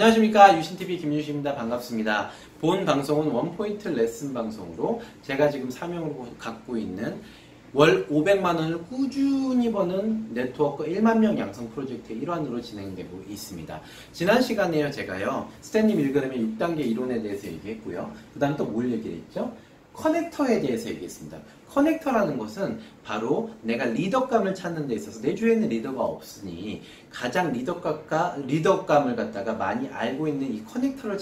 안녕하십니까, 유신TV 김유신입니다. 반갑습니다. 본 방송은 원포인트 레슨 방송으로 제가 지금 사명으로 갖고 있는 월 500만원을 꾸준히 버는 네트워크 1만명 양성 프로젝트의 일환으로 진행되고 있습니다. 지난 시간에요, 제가요, 스탠리 밀그램의 6단계 이론에 대해서 얘기했고요. 그 다음 또 뭘 얘기를 했죠? 커넥터에 대해서 얘기했습니다. 커넥터라는 것은 바로 내가 리더감을 찾는 데 있어서 내 주위에는 리더가 없으니 가장 리더감을 갖다가 많이 알고 있는 이 커넥터를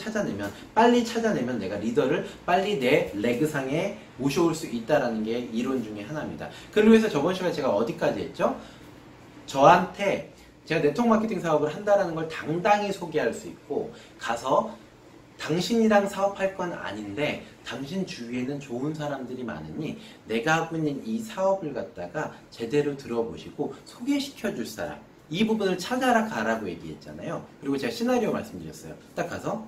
빨리 찾아내면 내가 리더를 빨리 내 레그상에 모셔올 수 있다는 게 이론 중에 하나입니다. 그러기 위해서 저번 시간에 제가 어디까지 했죠? 저한테 제가 네트워크 마케팅 사업을 한다는 걸 당당히 소개할 수 있고, 가서 당신이랑 사업할 건 아닌데 당신 주위에는 좋은 사람들이 많으니 내가 하고 있는 이 사업을 갖다가 제대로 들어보시고 소개시켜 줄 사람, 이 부분을 찾아라 가라고 얘기했잖아요. 그리고 제가 시나리오 말씀드렸어요. 딱 가서,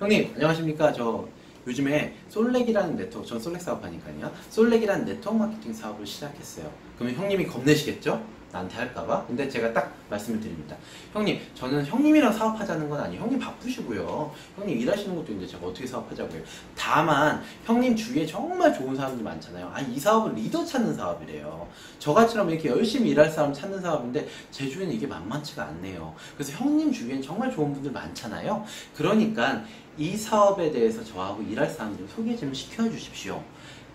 형님 안녕하십니까, 저 요즘에 솔렉이라는 네트워크, 전 솔렉 사업하니까요, 솔렉이라는 네트워크 마케팅 사업을 시작했어요. 그러면 형님이 겁내시겠죠? 나한테 할까봐? 근데 제가 딱 말씀을 드립니다. 형님, 저는 형님이랑 사업하자는 건 아니에요. 형님 바쁘시고요. 형님 일하시는 것도 있는데 제가 어떻게 사업하자고요. 다만 형님 주위에 정말 좋은 사람들이 많잖아요. 이 사업은 리더 찾는 사업이래요. 저같이처럼 이렇게 열심히 일할 사람 찾는 사업인데 제 주위에는 이게 만만치가 않네요. 그래서 형님 주위엔 정말 좋은 분들 많잖아요. 그러니까 이 사업에 대해서 저하고 일할 사람들 소개 좀 시켜주십시오.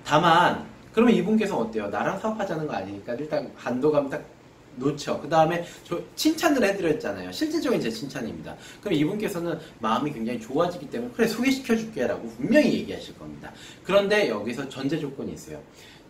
다만 그러면 이분께서 어때요? 나랑 사업하자는 거 아니니까 일단 한도감 딱 놓죠. 그 다음에 저 칭찬을 해드렸잖아요. 실질적인 제 칭찬입니다. 그럼 이분께서는 마음이 굉장히 좋아지기 때문에 그래, 소개시켜줄게 라고 분명히 얘기하실 겁니다. 그런데 여기서 전제 조건이 있어요.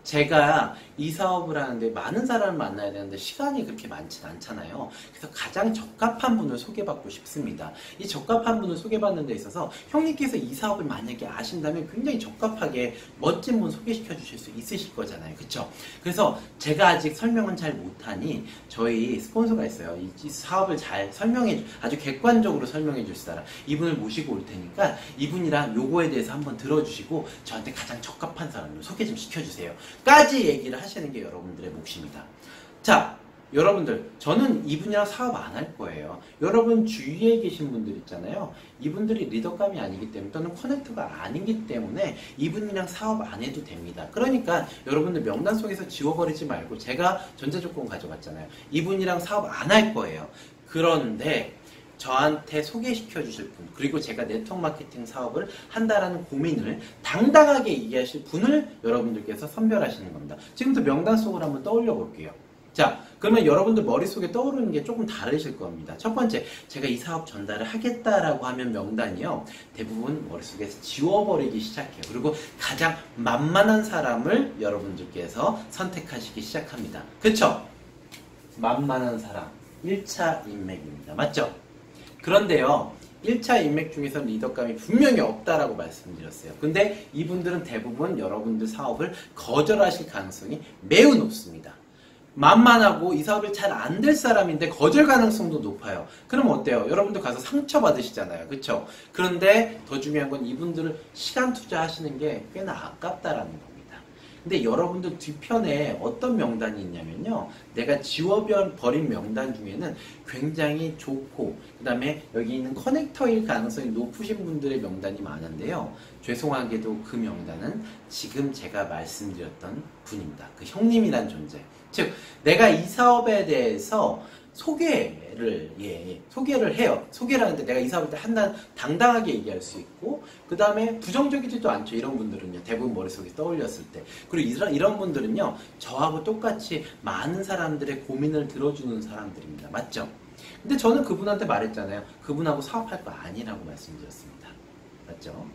제가 이 사업을 하는데 많은 사람을 만나야 되는데 시간이 그렇게 많진 않잖아요. 그래서 가장 적합한 분을 소개받고 싶습니다. 이 적합한 분을 소개받는 데 있어서 형님께서 이 사업을 만약에 아신다면 굉장히 적합하게 멋진 분 소개시켜 주실 수 있으실 거잖아요. 그쵸? 그래서 제가 아직 설명은 잘 못하니 저희 스폰서가 있어요. 이 사업을 잘 아주 객관적으로 설명해 줄 사람, 이분을 모시고 올 테니까 이분이랑 요거에 대해서 한번 들어주시고 저한테 가장 적합한 사람을 소개 좀 시켜주세요 까지 얘기를 하시는 게 여러분들의 몫입니다. 자, 여러분들, 저는 이분이랑 사업 안 할 거예요. 여러분 주위에 계신 분들 있잖아요. 이분들이 리더감이 아니기 때문에, 또는 커넥터가 아니기 때문에 이분이랑 사업 안 해도 됩니다. 그러니까 여러분들 명단 속에서 지워버리지 말고, 제가 전제 조건 가져갔잖아요. 이분이랑 사업 안 할 거예요. 그런데 저한테 소개시켜 주실 분, 그리고 제가 네트워크 마케팅 사업을 한다라는 고민을 당당하게 얘기하실 분을 여러분들께서 선별하시는 겁니다. 지금부터 명단 속으로 한번 떠올려 볼게요. 자, 그러면 여러분들 머릿속에 떠오르는 게 조금 다르실 겁니다. 첫 번째, 제가 이 사업 전달을 하겠다라고 하면 명단이요, 대부분 머릿속에서 지워버리기 시작해요. 그리고 가장 만만한 사람을 여러분들께서 선택하시기 시작합니다. 그쵸? 만만한 사람, 1차 인맥입니다. 맞죠? 그런데요, 1차 인맥 중에서 리더감이 분명히 없다라고 말씀드렸어요. 근데 이분들은 대부분 여러분들 사업을 거절하실 가능성이 매우 높습니다. 만만하고 이 사업을 잘 안 될 사람인데 거절 가능성도 높아요. 그럼 어때요? 여러분들 가서 상처받으시잖아요. 그쵸? 그런데 더 중요한 건 이분들을 시간 투자하시는 게 꽤나 아깝다라는 겁니다. 근데 여러분들 뒤편에 어떤 명단이 있냐면요, 내가 지워버린 명단 중에는 굉장히 좋고, 그 다음에 여기 있는 커넥터일 가능성이 높으신 분들의 명단이 많은데요, 죄송하게도 그 명단은 지금 제가 말씀드렸던 분입니다. 그 형님이란 존재, 즉 내가 이 사업에 대해서 소개를 해요. 소개를 하는데 내가 이 사업을 한다는 당당하게 얘기할 수 있고, 그 다음에 부정적이지도 않죠. 이런 분들은요, 대부분 머릿속에 떠올렸을 때. 그리고 이런 분들은요, 저하고 똑같이 많은 사람들의 고민을 들어주는 사람들입니다. 맞죠? 근데 저는 그분한테 말했잖아요. 그분하고 사업할 거 아니라고 말씀드렸습니다. 맞죠?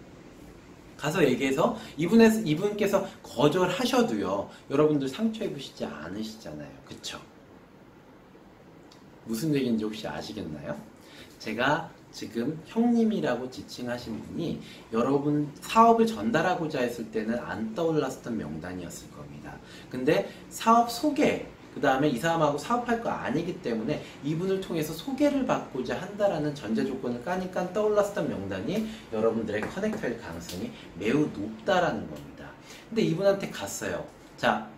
가서 얘기해서 이분께서 거절하셔도요, 여러분들 상처 입으시지 않으시잖아요. 그쵸? 무슨 얘기인지 혹시 아시겠나요? 제가 지금 형님이라고 지칭하신 분이 여러분 사업을 전달하고자 했을 때는 안 떠올랐던 명단이었을 겁니다. 근데 사업 소개, 그 다음에 이 사람하고 사업할 거 아니기 때문에 이분을 통해서 소개를 받고자 한다라는 전제 조건을 까니까 떠올랐던 명단이 여러분들의 커넥터일 가능성이 매우 높다라는 겁니다. 근데 이분한테 갔어요. 자,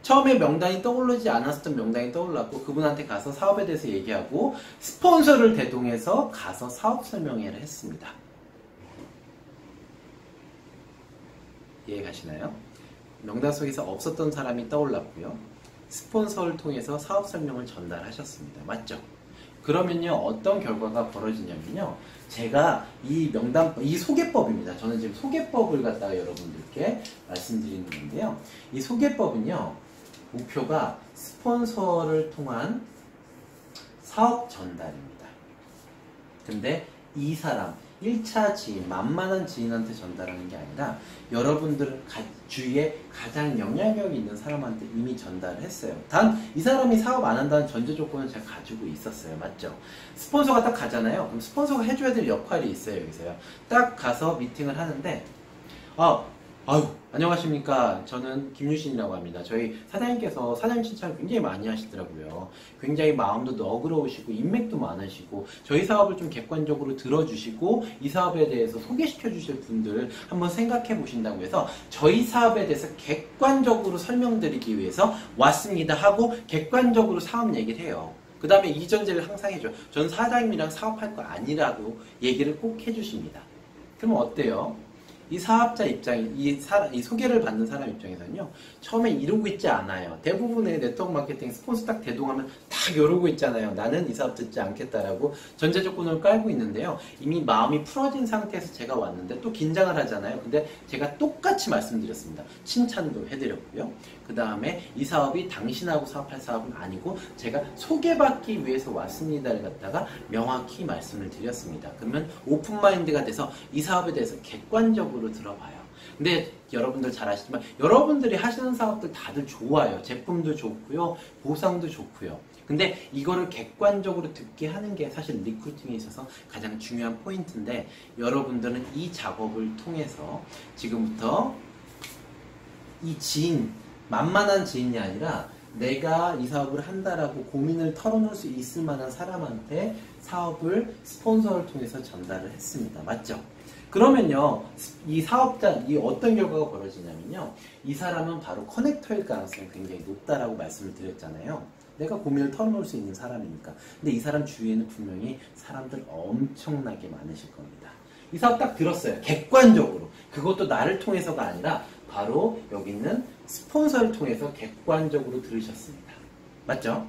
처음에 명단이 떠오르지 않았었던 명단이 떠올랐고 그분한테 가서 사업에 대해서 얘기하고 스폰서를 대동해서 가서 사업 설명회를 했습니다. 이해가시나요? 명단 속에서 없었던 사람이 떠올랐고요. 스폰서를 통해서 사업 설명을 전달하셨습니다. 맞죠? 그러면요, 어떤 결과가 벌어지냐면요. 제가 이 명단, 이 소개법입니다. 저는 지금 소개법을 갖다가 여러분들께 말씀드리는 건데요. 이 소개법은요, 목표가 스폰서를 통한 사업 전달입니다. 근데 이 사람, 1차 지인, 만만한 지인한테 전달하는 게 아니라 여러분들 주위에 가장 영향력 있는 사람한테 이미 전달을 했어요. 단 이 사람이 사업 안 한다는 전제 조건을 제가 가지고 있었어요. 맞죠? 스폰서가 딱 가잖아요. 그럼 스폰서가 해줘야 될 역할이 있어요. 여기서요. 딱 가서 미팅을 하는데 아유, 안녕하십니까. 저는 김유신이라고 합니다. 저희 사장님께서 사장님 칭찬을 굉장히 많이 하시더라고요. 굉장히 마음도 너그러우시고 인맥도 많으시고 저희 사업을 좀 객관적으로 들어주시고 이 사업에 대해서 소개시켜 주실 분들 한번 생각해 보신다고 해서 저희 사업에 대해서 객관적으로 설명드리기 위해서 왔습니다 하고 객관적으로 사업 얘기를 해요. 그 다음에 이 전제를 항상 해줘요. 저는 사장님이랑 사업할 거 아니라고 얘기를 꼭 해주십니다. 그러면 어때요? 이 사업자 입장이, 이 소개를 받는 사람 입장에서는요, 처음에 이러고 있지 않아요. 대부분의 네트워크 마케팅 스폰서 딱 대동하면 딱 이러고 있잖아요. 나는 이 사업 듣지 않겠다라고 전제 조건을 깔고 있는데요. 이미 마음이 풀어진 상태에서 제가 왔는데 또 긴장을 하잖아요. 근데 제가 똑같이 말씀드렸습니다. 칭찬도 해드렸고요. 그 다음에 이 사업이 당신하고 사업할 사업은 아니고 제가 소개받기 위해서 왔습니다를 갖다가 명확히 말씀을 드렸습니다. 그러면 오픈마인드가 돼서 이 사업에 대해서 객관적으로 들어봐요. 근데 여러분들 잘 아시지만 여러분들이 하시는 사업들 다들 좋아요. 제품도 좋고요. 보상도 좋고요. 근데 이거를 객관적으로 듣게 하는 게 사실 리크루팅에 있어서 가장 중요한 포인트인데 여러분들은 이 작업을 통해서 지금부터 이 지인, 만만한 지인이 아니라 내가 이 사업을 한다라고 고민을 털어놓을 수 있을 만한 사람한테 사업을 스폰서를 통해서 전달을 했습니다. 맞죠? 그러면요, 이 사업자, 이 어떤 결과가 벌어지냐면요, 이 사람은 바로 커넥터일 가능성이 굉장히 높다라고 말씀을 드렸잖아요. 내가 고민을 털어놓을 수 있는 사람이니까. 근데 이 사람 주위에는 분명히 사람들 엄청나게 많으실 겁니다. 이 사업 딱 들었어요. 객관적으로. 그것도 나를 통해서가 아니라 바로 여기 있는 스폰서를 통해서 객관적으로 들으셨습니다. 맞죠?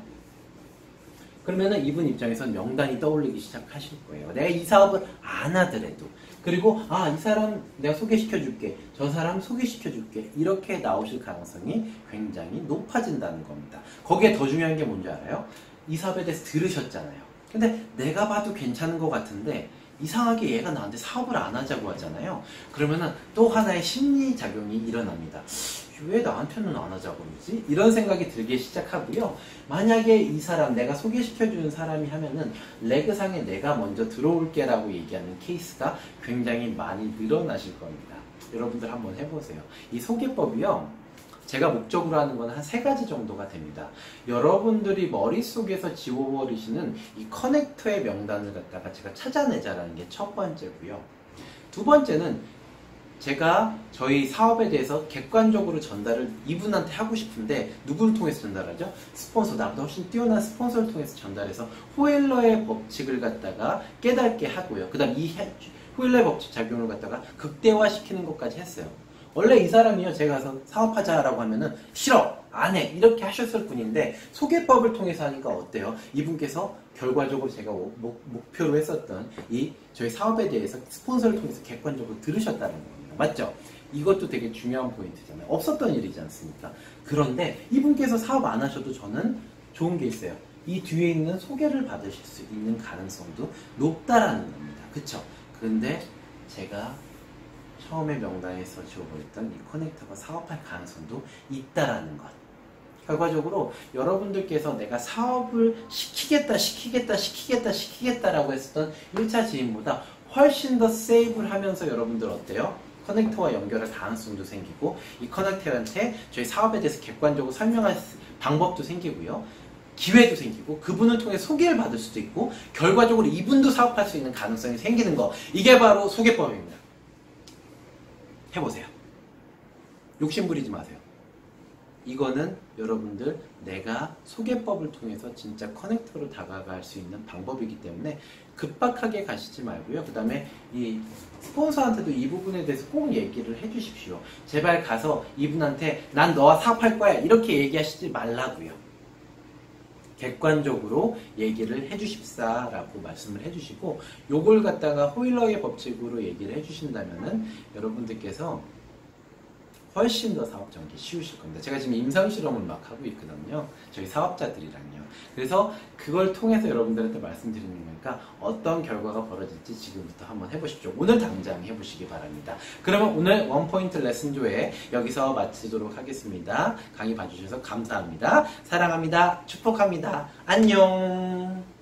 그러면은 이분 입장에선 명단이 떠올리기 시작하실 거예요. 내가 이 사업을 안 하더라도. 그리고 이 사람 내가 소개시켜 줄게. 저 사람 소개시켜 줄게. 이렇게 나오실 가능성이 굉장히 높아진다는 겁니다. 거기에 더 중요한 게 뭔지 알아요? 이 사업에 대해서 들으셨잖아요. 근데 내가 봐도 괜찮은 것 같은데 이상하게 얘가 나한테 사업을 안 하자고 하잖아요. 그러면은 또 하나의 심리작용이 일어납니다. 왜 나한테는 안 하자고 그러지? 이런 생각이 들기 시작하고요. 만약에 이 사람, 내가 소개시켜주는 사람이 하면은 레그상에 내가 먼저 들어올게 라고 얘기하는 케이스가 굉장히 많이 늘어나실 겁니다. 여러분들 한번 해보세요. 이 소개법이요, 제가 목적으로 하는 건 한 3가지 정도가 됩니다. 여러분들이 머릿속에서 지워버리시는 이 커넥터의 명단을 갖다가 제가 찾아내자라는 게 첫 번째고요. 두 번째는 제가 저희 사업에 대해서 객관적으로 전달을 이분한테 하고 싶은데 누구를 통해서 전달하죠? 스폰서, 나보다 훨씬 뛰어난 스폰서를 통해서 전달해서 호일러의 법칙을 갖다가 깨닫게 하고요. 그 다음 이 호일러의 법칙 작용을 갖다가 극대화시키는 것까지 했어요. 원래 이 사람이요, 제가 가서 사업하자라고 하면은 싫어, 안 해, 이렇게 하셨을 뿐인데 소개법을 통해서 하니까 어때요? 이분께서 결과적으로 제가 목표로 했었던 이 저희 사업에 대해서 스폰서를 통해서 객관적으로 들으셨다는 겁니다. 맞죠? 이것도 되게 중요한 포인트잖아요. 없었던 일이지 않습니까? 그런데 이분께서 사업 안 하셔도 저는 좋은 게 있어요. 이 뒤에 있는 소개를 받으실 수 있는 가능성도 높다라는 겁니다. 그쵸? 근데 제가 처음에 명단에서 지워버렸던 이 커넥터가 사업할 가능성도 있다라는 것. 결과적으로 여러분들께서 내가 사업을 시키겠다라고 했었던 1차 지인보다 훨씬 더 세이브를 하면서 여러분들 어때요? 커넥터와 연결할 가능성도 생기고 이 커넥터한테 저희 사업에 대해서 객관적으로 설명할 방법도 생기고요. 기회도 생기고 그분을 통해 소개를 받을 수도 있고 결과적으로 이분도 사업할 수 있는 가능성이 생기는 거. 이게 바로 소개법입니다. 해보세요. 욕심 부리지 마세요. 이거는 여러분들 내가 소개법을 통해서 진짜 커넥터로 다가갈 수 있는 방법이기 때문에 급박하게 가시지 말고요. 그 다음에 이 스폰서한테도 이 부분에 대해서 꼭 얘기를 해주십시오. 제발 가서 이분한테 난 너와 사업할 거야 이렇게 얘기하시지 말라고요. 객관적으로 얘기를 해주십사라고 말씀을 해주시고, 요걸 갖다가 호일러의 법칙으로 얘기를 해주신다면은 여러분들께서 훨씬 더 사업 전개 쉬우실 겁니다. 제가 지금 임상 실험을 막 하고 있거든요. 저희 사업자들이랑요. 그래서 그걸 통해서 여러분들한테 말씀드리는 거니까 어떤 결과가 벌어질지 지금부터 한번 해보십시오. 오늘 당장 해보시기 바랍니다. 그러면 오늘 원포인트 레슨 조회 여기서 마치도록 하겠습니다. 강의 봐주셔서 감사합니다. 사랑합니다. 축복합니다. 안녕.